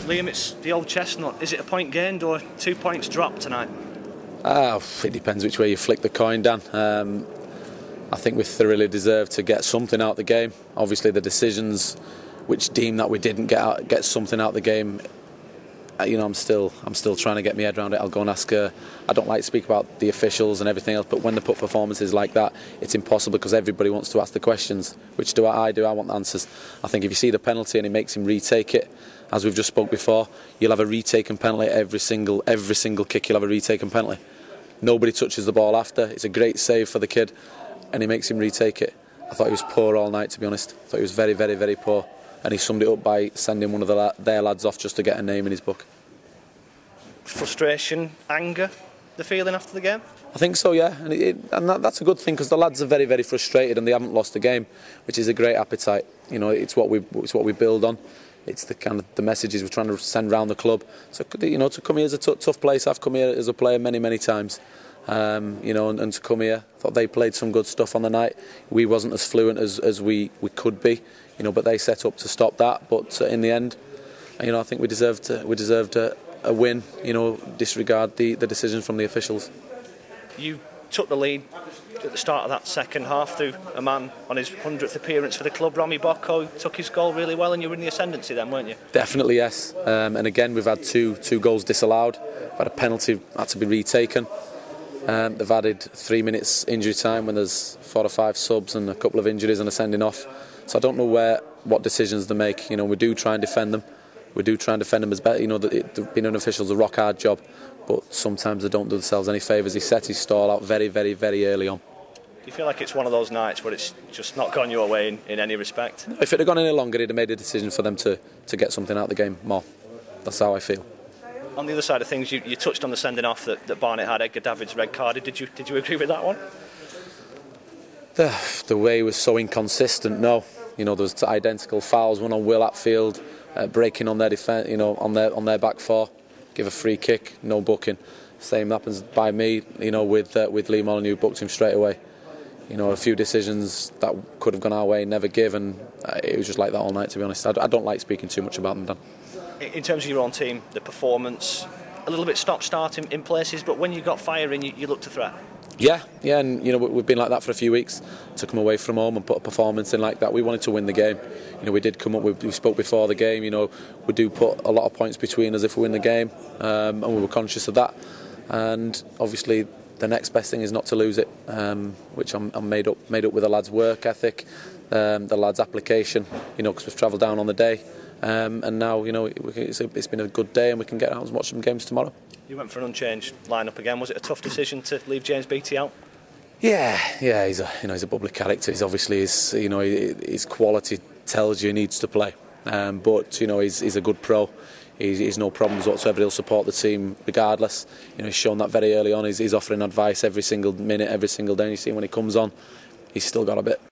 Liam, it's the old chestnut. Is it a point gained or 2 points dropped tonight? It depends which way you flick the coin, Dan. I think we thoroughly deserved to get something out of the game. Obviously, the decisions which deem that we didn't get something out of the game, I'm still trying to get my head around it. I'll go and ask her. I don't like to speak about the officials and everything else, but when they put performances like that, it's impossible because everybody wants to ask the questions. Which do I do? I want the answers. I think if you see the penalty and it makes him retake it, as we've just spoke before, you'll have a retaken penalty every single kick. You'll have a retaken penalty. Nobody touches the ball after. It's a great save for the kid, and he makes him retake it. I thought he was poor all night, to be honest. I thought he was very, very, very poor. And he summed it up by sending one of their lads off just to get a name in his book. Frustration, anger, the feeling after the game? I think so, yeah. And that's a good thing because the lads are very, very frustrated and they haven't lost the game, which is a great appetite. It's what we build on. It's the kind of the messages we're trying to send around the club. So to come here is a tough place. I've come here as a player many, many times. And to come here, I thought they played some good stuff on the night. We wasn't as fluent as we could be, but they set up to stop that. But in the end, I think we deserved a win. Disregard the decisions from the officials. You took the lead at the start of that second half through a man on his 100th appearance for the club, Romy Bocco, took his goal really well, and you were in the ascendancy then, weren't you? Definitely, yes. And again, we've had two goals disallowed. We've had a penalty had to be retaken. They've added 3 minutes injury time when there's 4 or 5 subs and a couple of injuries and a sending off. So I don't know what decisions they make. We do try and defend them. We do try and defend them as better. Being an official is a rock hard job, but sometimes they don't do themselves any favours. He set his stall out very, very, very early on. Do you feel like it's one of those nights where it's just not gone your way in any respect? If it had gone any longer, he'd have made a decision for them to get something out of the game more. That's how I feel. On the other side of things, you touched on the sending off that Barnet had, Edgar Davids red carded. Did you agree with that one? The way was so inconsistent. No, there was identical fouls. One on Will Atfield, breaking on their defence, on their back four, give a free kick, no booking. Same happens by me, with Lee Molyneux, booked him straight away. A few decisions that could have gone our way, never give, and it was just like that all night, to be honest. I don't like speaking too much about them, Dan. In terms of your own team, the performance, a little bit stop-start in places, but when you got firing, you looked a threat. Yeah, and we've been like that for a few weeks. Took them away from home and put a performance in like that. We wanted to win the game. We did come up. We spoke before the game. We do put a lot of points between us if we win the game, and we were conscious of that. And obviously, the next best thing is not to lose it, which I'm made up with the lads' work ethic, the lads' application. Because we've travelled down on the day. And now, it's been a good day and we can get out and watch some games tomorrow. You went for an unchanged line-up again. Was it a tough decision to leave James Beattie out? Yeah. He's a bubbly character. He's obviously his quality tells you he needs to play. But he's a good pro. He's no problems whatsoever. He'll support the team regardless. He's shown that very early on. He's offering advice every single minute, every single day. And you see when he comes on, he's still got a bit.